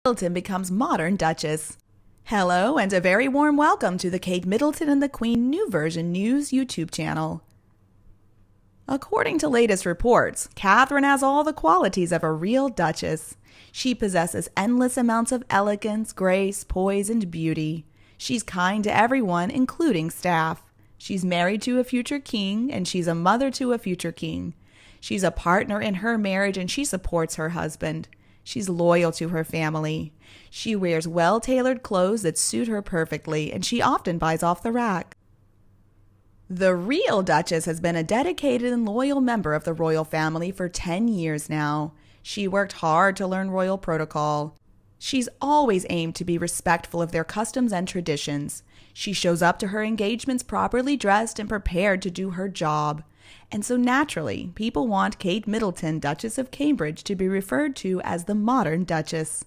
Middleton becomes modern Duchess. Hello and a very warm welcome to the Kate Middleton and the Queen New Version News YouTube channel. According to latest reports, Catherine has all the qualities of a real Duchess. She possesses endless amounts of elegance, grace, poise, and beauty. She's kind to everyone, including staff. She's married to a future king, and she's a mother to a future king. She's a partner in her marriage, and she supports her husband. She's loyal to her family. She wears well-tailored clothes that suit her perfectly, and she often buys off the rack. The real Duchess has been a dedicated and loyal member of the royal family for 10 years now. She worked hard to learn royal protocol. She's always aimed to be respectful of their customs and traditions. She shows up to her engagements properly dressed and prepared to do her job. And so naturally, people want Kate Middleton, Duchess of Cambridge, to be referred to as the modern Duchess.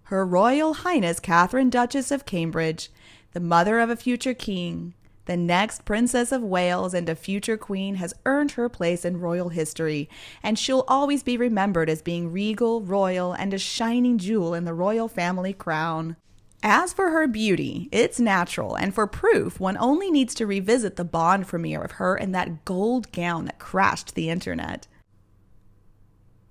Her Royal Highness Catherine, Duchess of Cambridge, the mother of a future king, the next Princess of Wales and a future queen, has earned her place in royal history, and she'll always be remembered as being regal, royal, and a shining jewel in the royal family crown. As for her beauty, it's natural, and for proof, one only needs to revisit the Bond premiere of her in that gold gown that crashed the internet.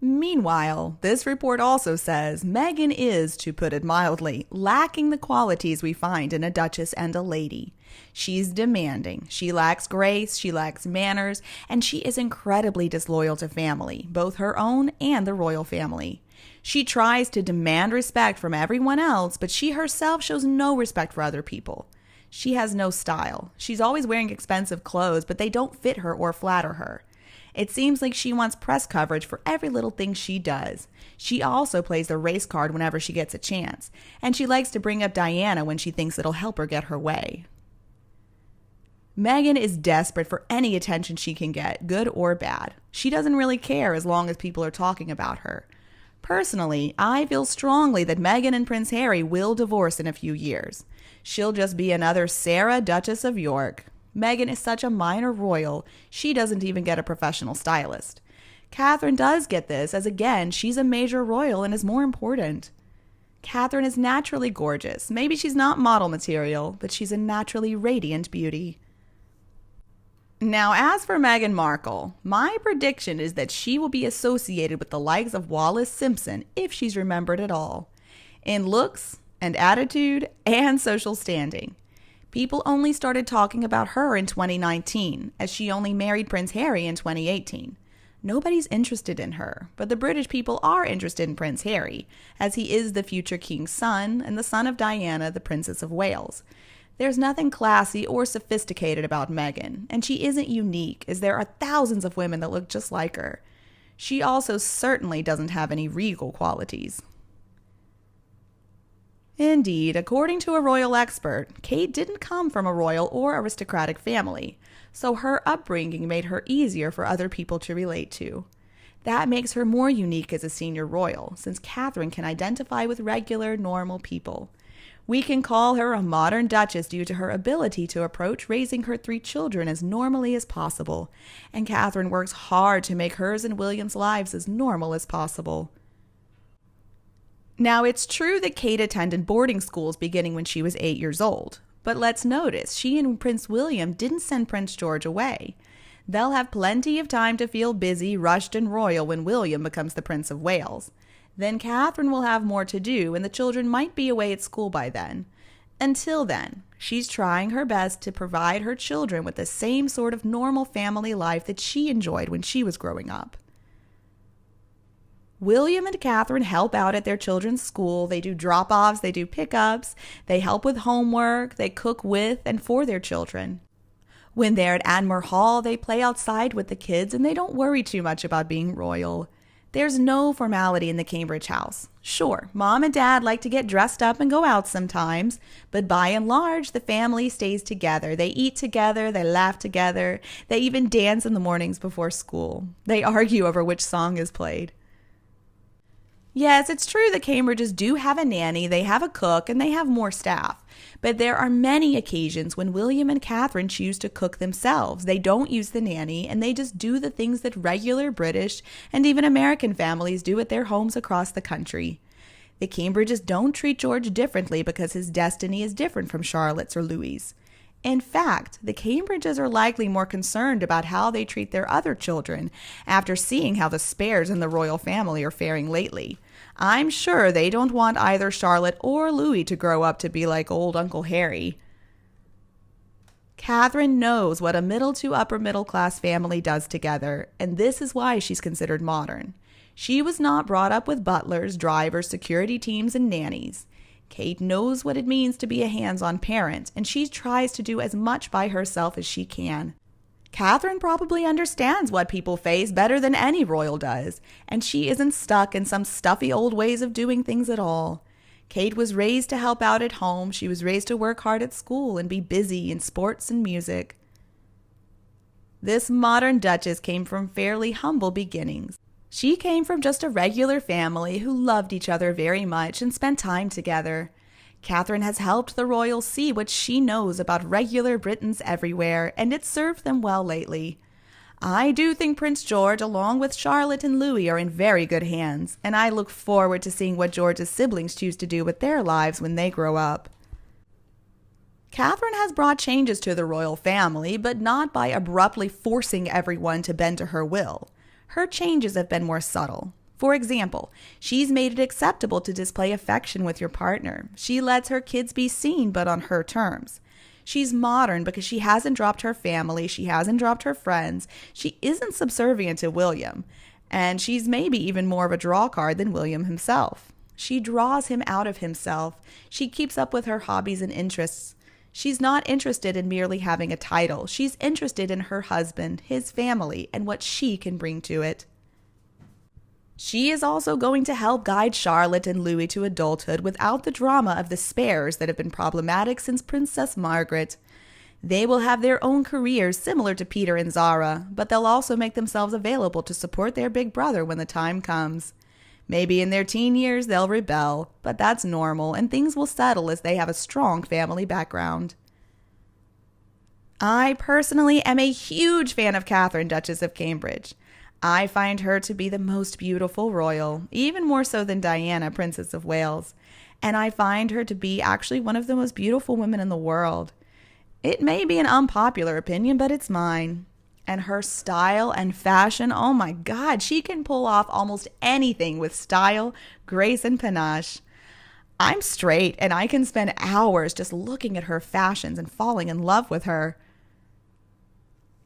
Meanwhile, this report also says Meghan is, to put it mildly, lacking the qualities we find in a duchess and a lady. She's demanding, she lacks grace, she lacks manners, and she is incredibly disloyal to family, both her own and the royal family. She tries to demand respect from everyone else, but she herself shows no respect for other people. She has no style. She's always wearing expensive clothes, but they don't fit her or flatter her. It seems like she wants press coverage for every little thing she does. She also plays the race card whenever she gets a chance, and she likes to bring up Diana when she thinks it'll help her get her way. Meghan is desperate for any attention she can get, good or bad. She doesn't really care as long as people are talking about her. Personally, I feel strongly that Meghan and Prince Harry will divorce in a few years. She'll just be another Sarah, Duchess of York. Meghan is such a minor royal, she doesn't even get a professional stylist. Catherine does get this, as again, she's a major royal and is more important. Catherine is naturally gorgeous. Maybe she's not model material, but she's a naturally radiant beauty. Now, as for Meghan Markle, my prediction is that she will be associated with the likes of Wallis Simpson if she's remembered at all, in looks and attitude and social standing. People only started talking about her in 2019, as she only married Prince Harry in 2018. Nobody's interested in her, but the British people are interested in Prince Harry, as he is the future king's son and the son of Diana, the Princess of Wales. There's nothing classy or sophisticated about Meghan, and she isn't unique, as there are thousands of women that look just like her. She also certainly doesn't have any regal qualities. Indeed, according to a royal expert, Kate didn't come from a royal or aristocratic family, so her upbringing made her easier for other people to relate to. That makes her more unique as a senior royal, since Catherine can identify with regular, normal people. We can call her a modern duchess due to her ability to approach raising her 3 children as normally as possible, and Catherine works hard to make hers and William's lives as normal as possible. Now, it's true that Kate attended boarding schools beginning when she was 8 years old, but let's notice she and Prince William didn't send Prince George away. They'll have plenty of time to feel busy, rushed, and royal when William becomes the Prince of Wales. Then Catherine will have more to do, and the children might be away at school by then. Until then, she's trying her best to provide her children with the same sort of normal family life that she enjoyed when she was growing up. William and Catherine help out at their children's school. They do drop-offs, they do pickups, they help with homework, they cook with and for their children. When they're at Admire Hall, they play outside with the kids, and they don't worry too much about being royal. There's no formality in the Cambridge house. Sure, Mom and Dad like to get dressed up and go out sometimes, but by and large, the family stays together. They eat together, they laugh together, they even dance in the mornings before school. They argue over which song is played. Yes, it's true that Cambridges do have a nanny, they have a cook, and they have more staff. But there are many occasions when William and Catherine choose to cook themselves. They don't use the nanny, and they just do the things that regular British and even American families do at their homes across the country. The Cambridges don't treat George differently because his destiny is different from Charlotte's or Louis's. In fact, the Cambridges are likely more concerned about how they treat their other children after seeing how the Spares in the royal family are faring lately. I'm sure they don't want either Charlotte or Louis to grow up to be like old Uncle Harry. Catherine knows what a middle to upper middle class family does together, and this is why she's considered modern. She was not brought up with butlers, drivers, security teams, and nannies. Kate knows what it means to be a hands-on parent, and she tries to do as much by herself as she can. Catherine probably understands what people face better than any royal does, and she isn't stuck in some stuffy old ways of doing things at all. Kate was raised to help out at home. She was raised to work hard at school and be busy in sports and music. This modern Duchess came from fairly humble beginnings. She came from just a regular family who loved each other very much and spent time together. Catherine has helped the royals see what she knows about regular Britons everywhere, and it's served them well lately. I do think Prince George, along with Charlotte and Louis, are in very good hands, and I look forward to seeing what George's siblings choose to do with their lives when they grow up. Catherine has brought changes to the royal family, but not by abruptly forcing everyone to bend to her will. Her changes have been more subtle. For example, she's made it acceptable to display affection with your partner. She lets her kids be seen, but on her terms. She's modern because she hasn't dropped her family, she hasn't dropped her friends, she isn't subservient to William, and she's maybe even more of a draw card than William himself. She draws him out of himself. She keeps up with her hobbies and interests. She's not interested in merely having a title. She's interested in her husband, his family, and what she can bring to it. She is also going to help guide Charlotte and Louis to adulthood without the drama of the Spares that have been problematic since Princess Margaret. They will have their own careers similar to Peter and Zara, but they'll also make themselves available to support their big brother when the time comes. Maybe in their teen years they'll rebel, but that's normal and things will settle as they have a strong family background. I personally am a huge fan of Catherine, Duchess of Cambridge. I find her to be the most beautiful royal, even more so than Diana, Princess of Wales, and I find her to be actually one of the most beautiful women in the world. It may be an unpopular opinion, but it's mine. And her style and fashion, oh my God, she can pull off almost anything with style, grace, and panache. I'm straight, and I can spend hours just looking at her fashions and falling in love with her.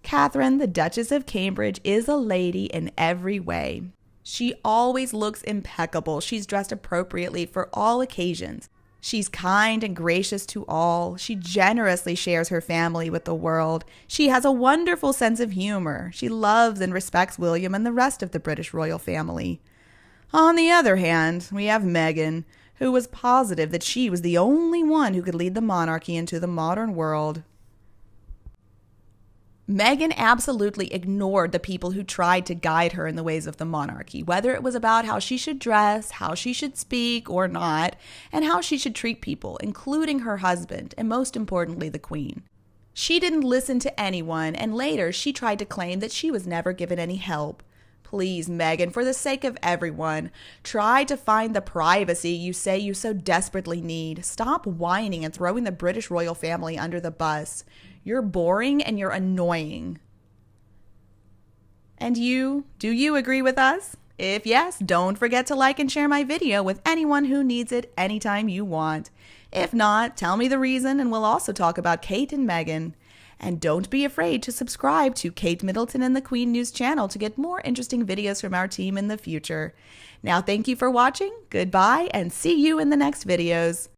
Catherine, the Duchess of Cambridge, is a lady in every way. She always looks impeccable. She's dressed appropriately for all occasions. She's kind and gracious to all. She generously shares her family with the world. She has a wonderful sense of humor. She loves and respects William and the rest of the British royal family. On the other hand, we have Meghan, who was positive that she was the only one who could lead the monarchy into the modern world. Meghan absolutely ignored the people who tried to guide her in the ways of the monarchy, whether it was about how she should dress, how she should speak or not, and how she should treat people, including her husband, and most importantly, the Queen. She didn't listen to anyone, and later she tried to claim that she was never given any help. Please, Meghan, for the sake of everyone, try to find the privacy you say you so desperately need. Stop whining and throwing the British royal family under the bus. You're boring and you're annoying. And you? Do you agree with us? If yes, don't forget to like and share my video with anyone who needs it anytime you want. If not, tell me the reason and we'll also talk about Kate and Meghan. And don't be afraid to subscribe to Kate Middleton and the Queen News channel to get more interesting videos from our team in the future. Now, thank you for watching, goodbye, and see you in the next videos.